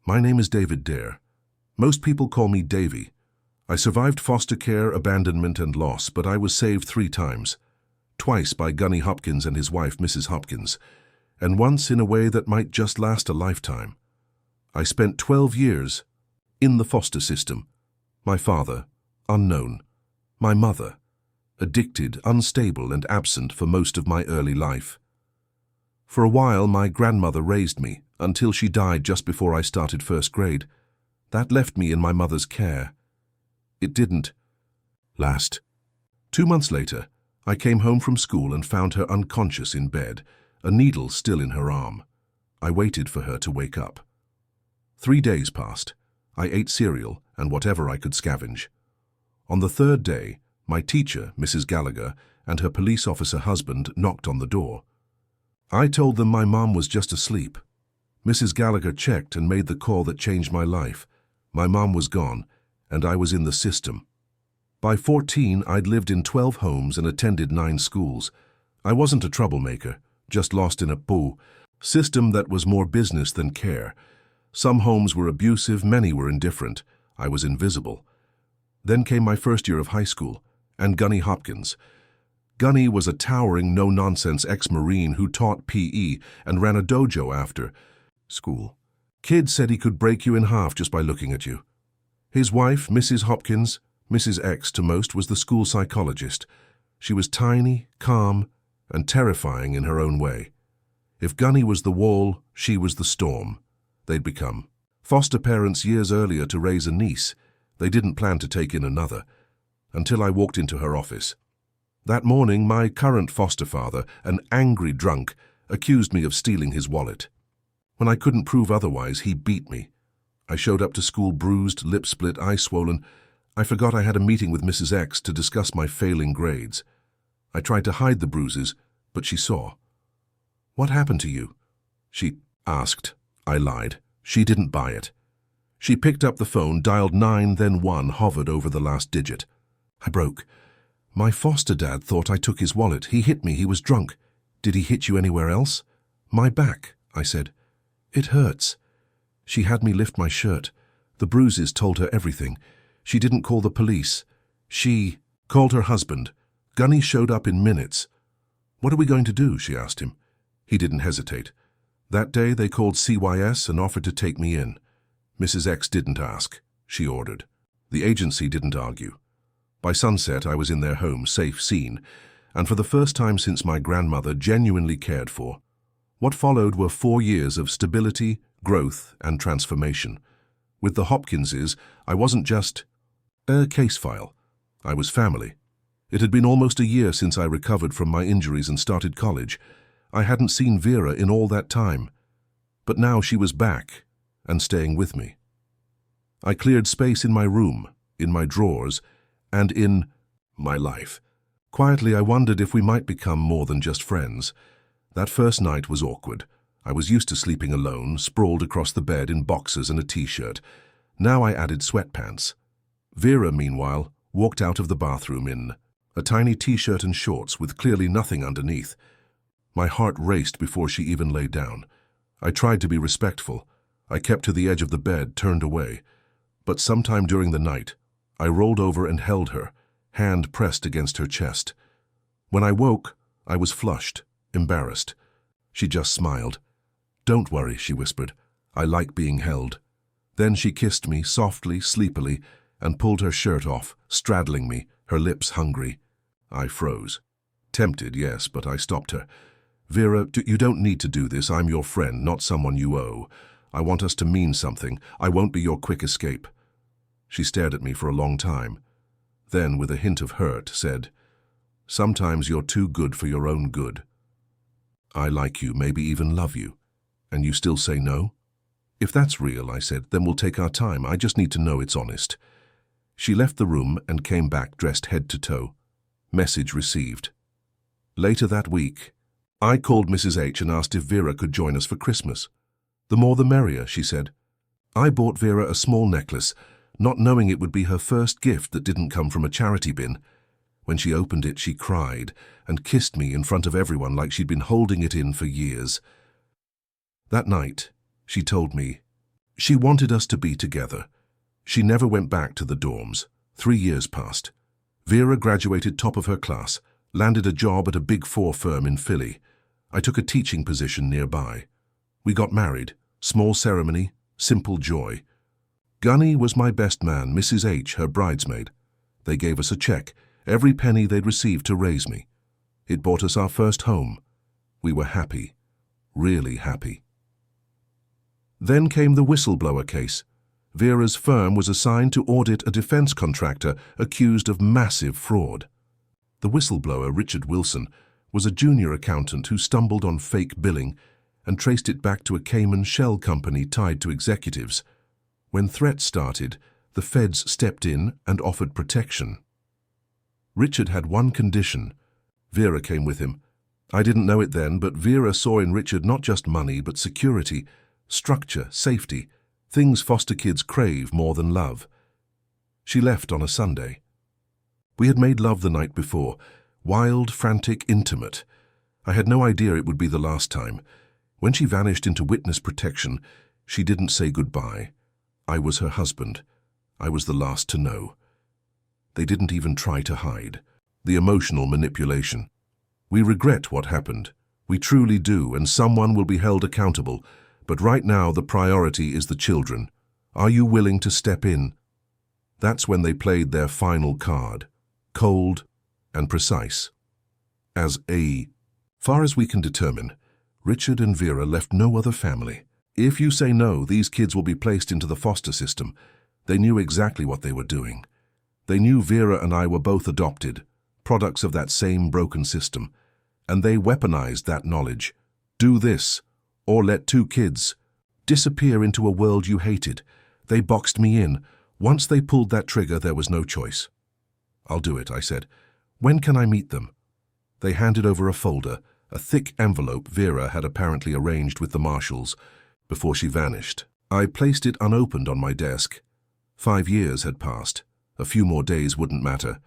My name is David Dare. Most people call me Davy. I survived foster care, abandonment, and loss, but I was saved 3 times. Twice by Gunny Hopkins and his wife, Mrs. Hopkins, and once in a way that might just last a lifetime. I spent 12 years in the foster system. My father, unknown. My mother, addicted, unstable, and absent for most of my early life. For a while, my grandmother raised me, until she died just before I started first grade. That left me in my mother's care. It didn't last. 2 months later, I came home from school and found her unconscious in bed, a needle still in her arm. I waited for her to wake up. 3 days passed. I ate cereal and whatever I could scavenge. On the 3rd day, my teacher, Mrs. Gallagher, and her police officer husband knocked on the door. I told them my mom was just asleep. Mrs. Gallagher checked and made the call that changed my life. My mom was gone, and I was in the system. By 14, I'd lived in 12 homes and attended 9 schools. I wasn't a troublemaker, just lost in a system that was more business than care. Some homes were abusive, many were indifferent. I was invisible. Then came my first year of high school, and Gunny Hopkins. Gunny was a towering, no-nonsense ex-Marine who taught PE and ran a dojo after school. Kids said he could break you in half just by looking at you. His wife, Mrs. Hopkins, Mrs. X to most, was the school psychologist. She was tiny, calm, and terrifying in her own way. If Gunny was the wall, she was the storm. They'd become foster parents years earlier to raise a niece. They didn't plan to take in another, until I walked into her office. That morning, my current foster father, an angry drunk, accused me of stealing his wallet. When I couldn't prove otherwise, he beat me. I showed up to school bruised, lip split, eye swollen. I forgot I had a meeting with Mrs. X to discuss my failing grades. I tried to hide the bruises, but she saw. "What happened to you?" she asked. I lied. She didn't buy it. She picked up the phone, dialed 9, then 1, hovered over the last digit. I broke. "My foster dad thought I took his wallet. He hit me. He was drunk." "Did he hit you anywhere else?" "My back," I said. "It hurts." She had me lift my shirt. The bruises told her everything. She didn't call the police. She called her husband. Gunny showed up in minutes. "What are we going to do?" she asked him. He didn't hesitate. That day they called CYS and offered to take me in. Mrs. X didn't ask. She ordered. The agency didn't argue. By sunset, I was in their home, safe, seen, and for the first time since my grandmother, genuinely cared for. What followed were 4 years of stability, growth, and transformation. With the Hopkinses, I wasn't just a case file. I was family. It had been almost a year since I recovered from my injuries and started college. I hadn't seen Vera in all that time. But now she was back and staying with me. I cleared space in my room, in my drawers, and in my life. Quietly, I wondered if we might become more than just friends. That first night was awkward. I was used to sleeping alone, sprawled across the bed in boxers and a t-shirt. Now I added sweatpants. Vera, meanwhile, walked out of the bathroom in a tiny t-shirt and shorts with clearly nothing underneath. My heart raced before she even lay down. I tried to be respectful. I kept to the edge of the bed, turned away. But sometime during the night, I rolled over and held her, hand pressed against her chest. When I woke, I was flushed, embarrassed. She just smiled. "Don't worry," she whispered. "I like being held." Then she kissed me softly, sleepily, and pulled her shirt off, straddling me, her lips hungry. I froze. Tempted, yes, but I stopped her. "Vera, you don't need to do this. I'm your friend, not someone you owe. I want us to mean something. I won't be your quick escape." She stared at me for a long time. Then, with a hint of hurt, said, "Sometimes you're too good for your own good. I like you, maybe even love you, and you still say no?" "If that's real," I said, "then we'll take our time. I just need to know it's honest." She left the room and came back dressed head to toe. Message received. Later that week, I called Mrs. H and asked if Vera could join us for Christmas. "The more the merrier," she said. I bought Vera a small necklace, not knowing it would be her first gift that didn't come from a charity bin. When she opened it, she cried and kissed me in front of everyone like she'd been holding it in for years. That night, she told me, She wanted us to be together. She never went back to the dorms. 3 years passed. Vera graduated top of her class, landed a job at a Big Four firm in Philly. I took a teaching position nearby. We got married. Small ceremony, simple joy. Gunny was my best man, Mrs. H, her bridesmaid. They gave us a check, every penny they'd received to raise me. It bought us our first home. We were happy, really happy. Then came the whistleblower case. Vera's firm was assigned to audit a defense contractor accused of massive fraud. The whistleblower, Richard Wilson, was a junior accountant who stumbled on fake billing and traced it back to a Cayman shell company tied to executives. When threats started, the feds stepped in and offered protection. Richard had one condition. Vera came with him. I didn't know it then, but Vera saw in Richard not just money, but security, structure, safety, things foster kids crave more than love. She left on a Sunday. We had made love the night before, wild, frantic, intimate. I had no idea it would be the last time. When she vanished into witness protection, she didn't say goodbye. I was her husband. I was the last to know. They didn't even try to hide. The emotional manipulation. We regret what happened. We truly do, and someone will be held accountable. But right now the priority is the children. Are you willing to step in? That's when they played their final card. Cold and precise. As far as we can determine, Richard and Vera left no other family. If you say no, these kids will be placed into the foster system. They knew exactly what they were doing. They knew Vera and I were both adopted, products of that same broken system, and they weaponized that knowledge. Do this, or let 2 kids disappear into a world you hated. They boxed me in. Once they pulled that trigger, there was no choice. I'll do it, I said. When can I meet them? They handed over a folder, a thick envelope Vera had apparently arranged with the marshals before she vanished. I placed it unopened on my desk. 5 years had passed. A few more days wouldn't matter.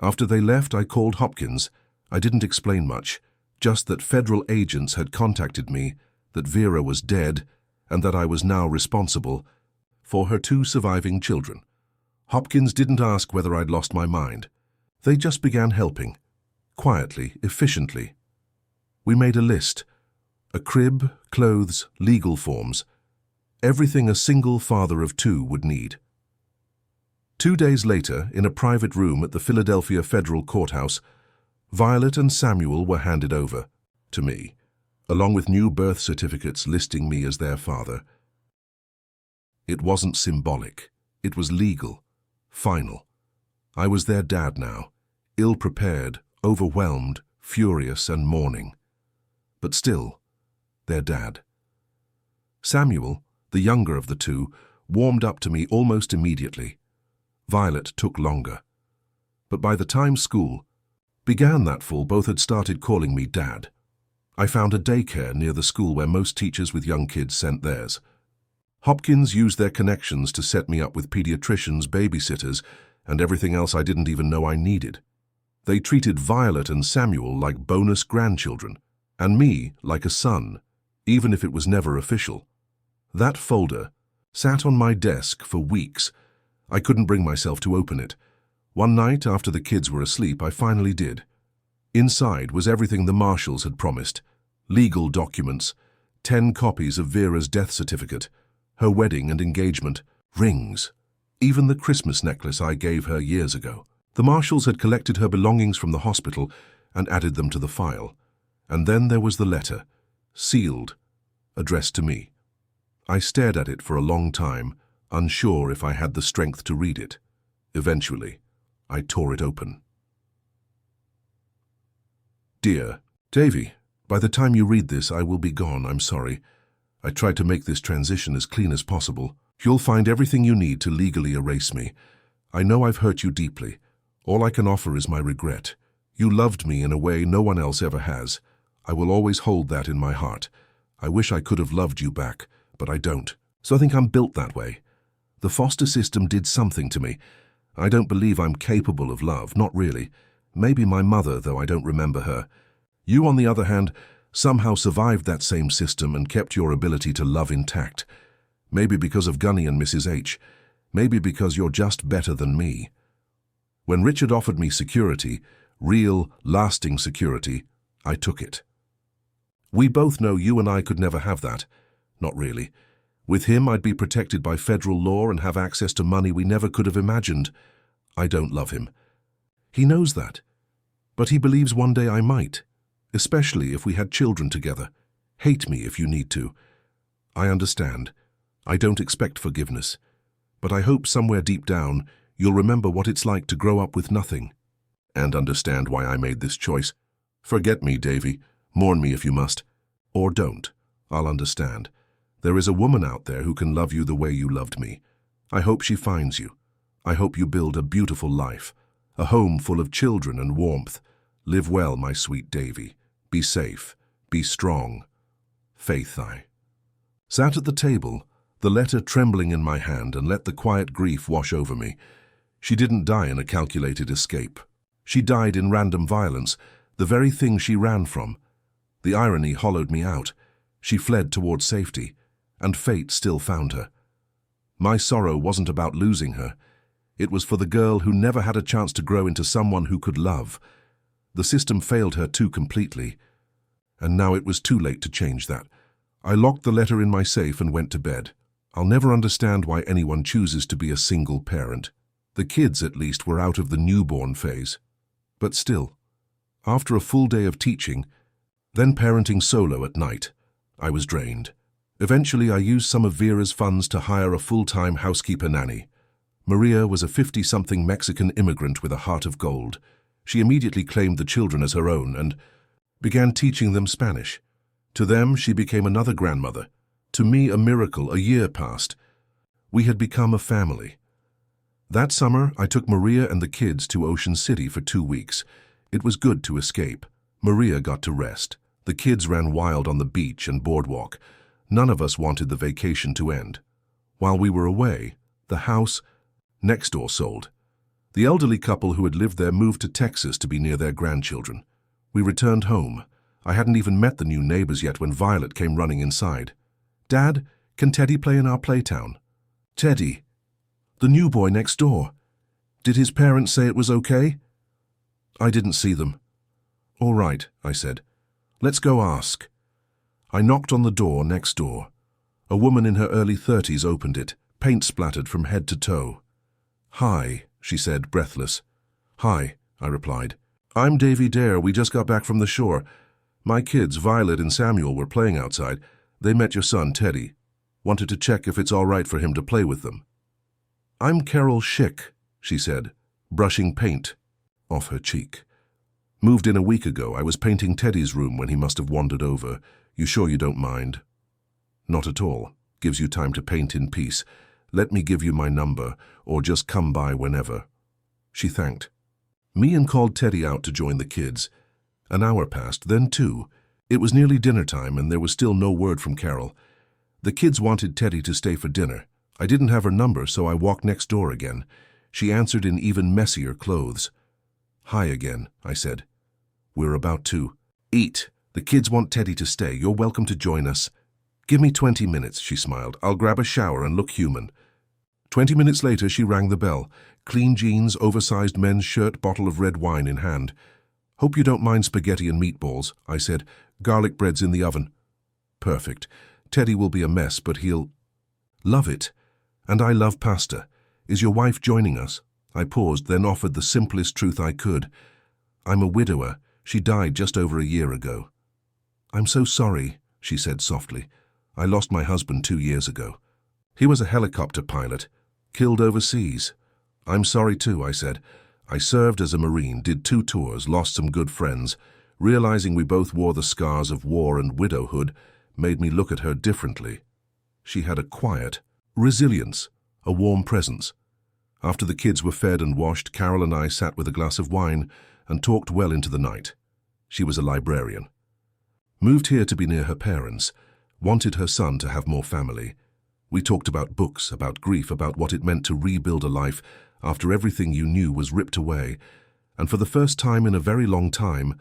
After they left, I called Hopkins. I didn't explain much, just that federal agents had contacted me, that Vera was dead, and that I was now responsible for her 2 surviving children. Hopkins didn't ask whether I'd lost my mind. They just began helping, quietly, efficiently. We made a list. A crib, clothes, legal forms. Everything a single father of 2 would need. 2 days later, in a private room at the Philadelphia Federal Courthouse, Violet and Samuel were handed over to me, along with new birth certificates listing me as their father. It wasn't symbolic. It was legal, final. I was their dad now, ill-prepared, overwhelmed, furious and mourning. But still, their dad. Samuel, the younger of the 2, warmed up to me almost immediately. Violet took longer. But by the time school began that fall, both had started calling me Dad. I found a daycare near the school where most teachers with young kids sent theirs. Hopkins used their connections to set me up with pediatricians, babysitters, and everything else I didn't even know I needed. They treated Violet and Samuel like bonus grandchildren, and me like a son, even if it was never official. That folder sat on my desk for weeks. I couldn't bring myself to open it. One night, after the kids were asleep, I finally did. Inside was everything the marshals had promised. Legal documents, 10 copies of Vera's death certificate, her wedding and engagement, rings, even the Christmas necklace I gave her years ago. The marshals had collected her belongings from the hospital and added them to the file. And then there was the letter, sealed, addressed to me. I stared at it for a long time, unsure if I had the strength to read it. Eventually, I tore it open. Dear Davy, by the time you read this, I will be gone, I'm sorry. I tried to make this transition as clean as possible. You'll find everything you need to legally erase me. I know I've hurt you deeply. All I can offer is my regret. You loved me in a way no one else ever has. I will always hold that in my heart. I wish I could have loved you back, but I don't. So I think I'm built that way. The foster system did something to me. I don't believe I'm capable of love, not really. Maybe my mother, though I don't remember her. You, on the other hand, somehow survived that same system and kept your ability to love intact. Maybe because of Gunny and Mrs. H. Maybe because you're just better than me. When Richard offered me security, real, lasting security, I took it. We both know you and I could never have that. Not really. With him, I'd be protected by federal law and have access to money we never could have imagined. I don't love him. He knows that. But he believes one day I might, especially if we had children together. Hate me if you need to. I understand. I don't expect forgiveness. But I hope somewhere deep down, you'll remember what it's like to grow up with nothing. And understand why I made this choice. Forget me, Davy. Mourn me if you must. Or don't. I'll understand. There is a woman out there who can love you the way you loved me. I hope she finds you. I hope you build a beautiful life. A home full of children and warmth. Live well, my sweet Davy. Be safe. Be strong. Faith, I. Sat at the table, the letter trembling in my hand, and let the quiet grief wash over me. She didn't die in a calculated escape. She died in random violence, the very thing she ran from. The irony hollowed me out. She fled towards safety, and fate still found her. My sorrow wasn't about losing her. It was for the girl who never had a chance to grow into someone who could love. The system failed her too completely, and now it was too late to change that. I locked the letter in my safe and went to bed. I'll never understand why anyone chooses to be a single parent. The kids, at least, were out of the newborn phase. But still, after a full day of teaching, then parenting solo at night, I was drained. Eventually, I used some of Vera's funds to hire a full-time housekeeper nanny. Maria was a 50-something Mexican immigrant with a heart of gold. She immediately claimed the children as her own and began teaching them Spanish. To them, she became another grandmother. To me, a miracle. A year passed. We had become a family. That summer, I took Maria and the kids to Ocean City for 2 weeks. It was good to escape. Maria got to rest. The kids ran wild on the beach and boardwalk. None of us wanted the vacation to end. While we were away, the house next door sold. The elderly couple who had lived there moved to Texas to be near their grandchildren. We returned home. I hadn't even met the new neighbors yet when Violet came running inside. "Dad, can Teddy play in our playtown?" "Teddy? The new boy next door. Did his parents say it was okay?" "I didn't see them." "All right," I said. "Let's go ask." I knocked on the door next door. A woman in her early 30s opened it, paint splattered from head to toe. "Hi," she said, breathless. "Hi," I replied. "I'm Davy Dare. We just got back from the shore. My kids, Violet and Samuel, were playing outside. They met your son, Teddy. Wanted to check if it's all right for him to play with them." "I'm Carol Schick," she said, brushing paint off her cheek. "Moved in a week ago. I was painting Teddy's room when he must have wandered over. You sure you don't mind?" "Not at all. Gives you time to paint in peace. Let me give you my number, or just come by whenever." She thanked. Me and called Teddy out to join the kids. An hour passed, then 2. It was nearly dinner time, and there was still no word from Carol. The kids wanted Teddy to stay for dinner. I didn't have her number, so I walked next door again. She answered in even messier clothes. "Hi again," I said. "We're about to eat. The kids want Teddy to stay. You're welcome to join us." "Give me 20 minutes, she smiled. "I'll grab a shower and look human." 20 minutes later, she rang the bell. Clean jeans, oversized men's shirt, bottle of red wine in hand. "Hope you don't mind spaghetti and meatballs," I said. "Garlic bread's in the oven." "Perfect. Teddy will be a mess, but he'll love it. And I love pasta. Is your wife joining us?" I paused, then offered the simplest truth I could. "I'm a widower. She died just over a year ago." "I'm so sorry," she said softly. "I lost my husband 2 years ago. He was a helicopter pilot, killed overseas." "I'm sorry too," I said. "I served as a Marine, did 2 tours, lost some good friends. Realizing we both wore the scars of war and widowhood made me look at her differently. She had a quiet resilience, a warm presence. After the kids were fed and washed, Carol and I sat with a glass of wine and talked well into the night. She was a librarian. Moved here to be near her parents, wanted her son to have more family. We talked about books, about grief, about what it meant to rebuild a life after everything you knew was ripped away, and for the first time in a very long time,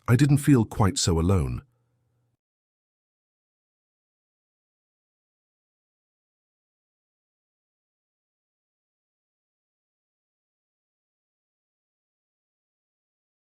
I didn't feel quite so alone.